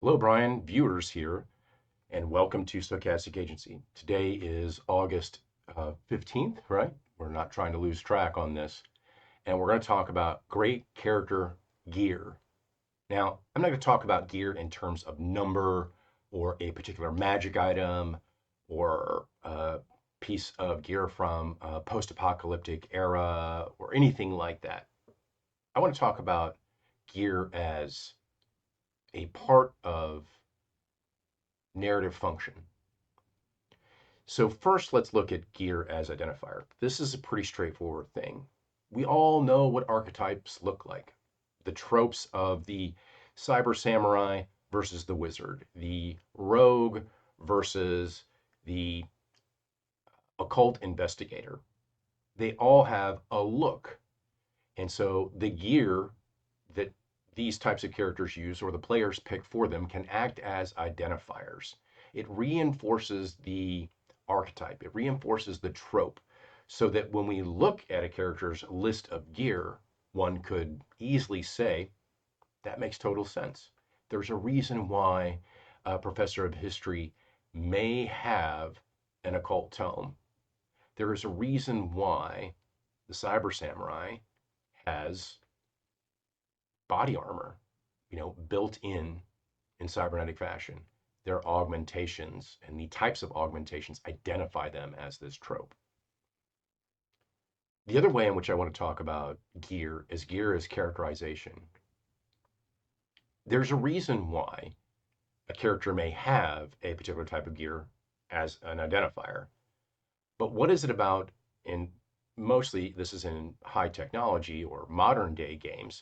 Hello, Brian, viewers here, and welcome to Stochastic Agency. Today is August 15th, right? We're not trying to lose track on this. And we're going to talk about great character gear. Now, I'm not going to talk about gear in terms of number or a particular magic item or a piece of gear from a post apocalyptic era or anything like that. I want to talk about gear as a part of narrative function. So first, let's look at gear as identifier. This is a pretty straightforward thing. We all know what archetypes look like. The tropes of the cyber samurai versus the wizard, the rogue versus the occult investigator. They all have a look. And so the gear that these types of characters use or the players pick for them can act as identifiers. It reinforces the archetype, it reinforces the trope, so that when we look at a character's list of gear, one could easily say, that makes total sense. There's a reason why a professor of history may have an occult tome. There is a reason why the cyber samurai has body armor, built in cybernetic fashion. Their augmentations and the types of augmentations identify them as this trope. The other way in which I want to talk about gear as characterization. There's a reason why a character may have a particular type of gear as an identifier, but what is it about in mostly this is in high technology or modern day games?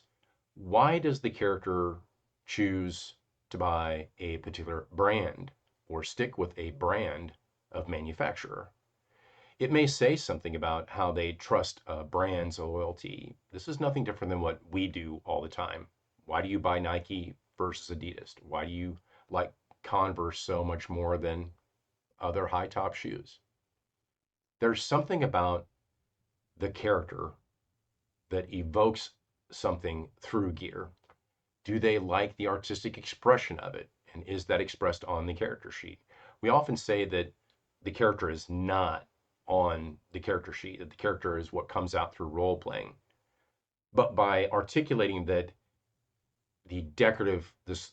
Why does the character choose to buy a particular brand or stick with a brand of manufacturer? It may say something about how they trust a brand's loyalty. This is nothing different than what we do all the time. Why do you buy Nike versus Adidas? Why do you like Converse so much more than other high top shoes? There's something about the character that evokes something through gear. Do they like the artistic expression of it? And is that expressed on the character sheet? We often say that the character is not on the character sheet, that the character is what comes out through role playing. But by articulating that the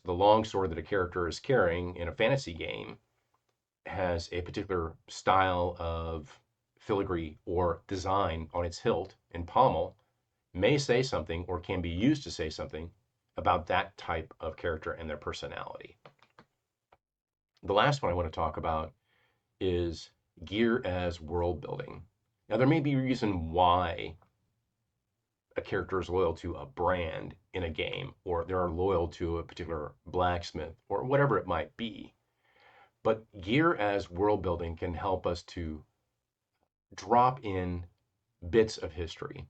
long sword that a character is carrying in a fantasy game has a particular style of filigree or design on its hilt and pommel, may say something or can be used to say something about that type of character and their personality. The last one I want to talk about is gear as world building. Now, there may be a reason why a character is loyal to a brand in a game, or they're loyal to a particular blacksmith, or whatever it might be. But gear as world building can help us to drop in bits of history.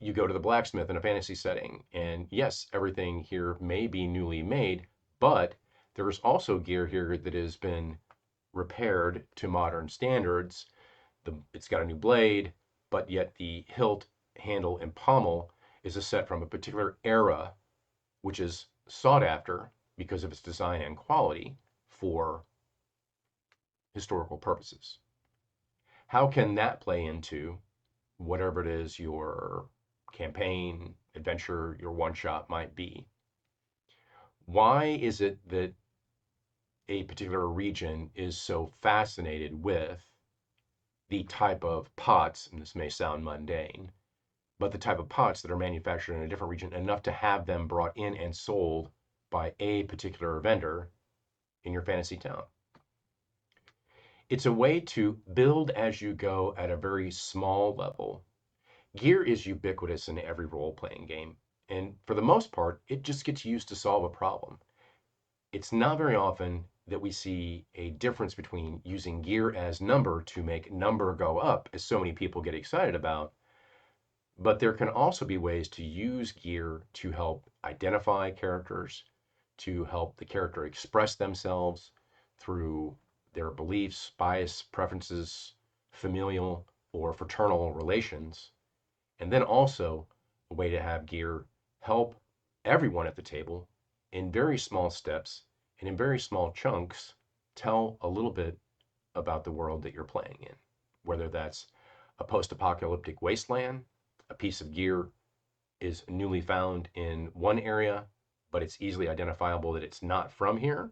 You go to the blacksmith in a fantasy setting, and yes, everything here may be newly made, but there's also gear here that has been repaired to modern standards. It's got a new blade, but yet the hilt, handle, and pommel is a set from a particular era, which is sought after because of its design and quality for historical purposes. How can that play into whatever it is your campaign, adventure, your one shot might be? Why is it that a particular region is so fascinated with the type of pots, and this may sound mundane, but the type of pots that are manufactured in a different region enough to have them brought in and sold by a particular vendor in your fantasy town? It's a way to build as you go at a very small level. Gear is ubiquitous in every role playing game, and for the most part, it just gets used to solve a problem. It's not very often that we see a difference between using gear as number to make number go up, as so many people get excited about. But there can also be ways to use gear to help identify characters, to help the character express themselves through their beliefs, bias, preferences, familial or fraternal relations. And then also a way to have gear help everyone at the table in very small steps and in very small chunks, tell a little bit about the world that you're playing in, whether that's a post apocalyptic wasteland, a piece of gear is newly found in one area, but it's easily identifiable that it's not from here,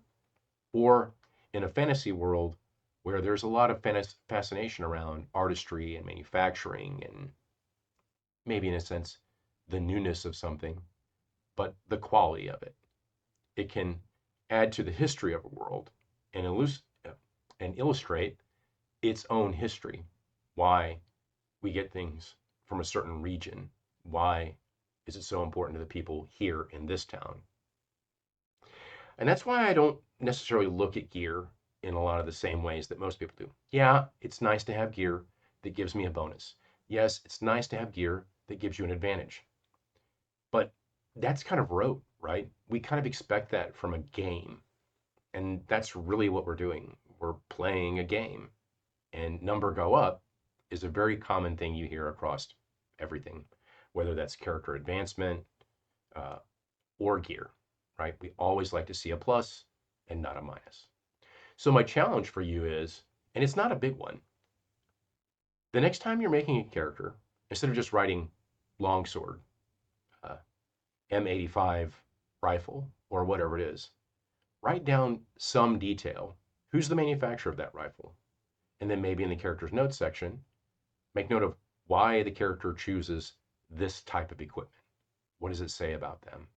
or in a fantasy world where there's a lot of fascination around artistry and manufacturing and maybe in a sense the newness of something, but the quality of it. It can add to the history of a world and, and illustrate its own history. Why we get things from a certain region. Why is it so important to the people here in this town? And that's why I don't necessarily look at gear in a lot of the same ways that most people do. Yeah, it's nice to have gear that gives me a bonus. Yes, it's nice to have gear that gives you an advantage. But that's kind of rote, right? We kind of expect that from a game. And that's really what we're doing. We're playing a game. And number go up is a very common thing you hear across everything, whether that's character advancement uh, or gear, right? We always like to see a plus and not a minus. So my challenge for you is, and it's not a big one, the next time you're making a character, instead of just writing longsword, uh, M85 rifle, or whatever it is, write down some detail. Who's the manufacturer of that rifle? And then maybe in the character's notes section, make note of why the character chooses this type of equipment. What does it say about them?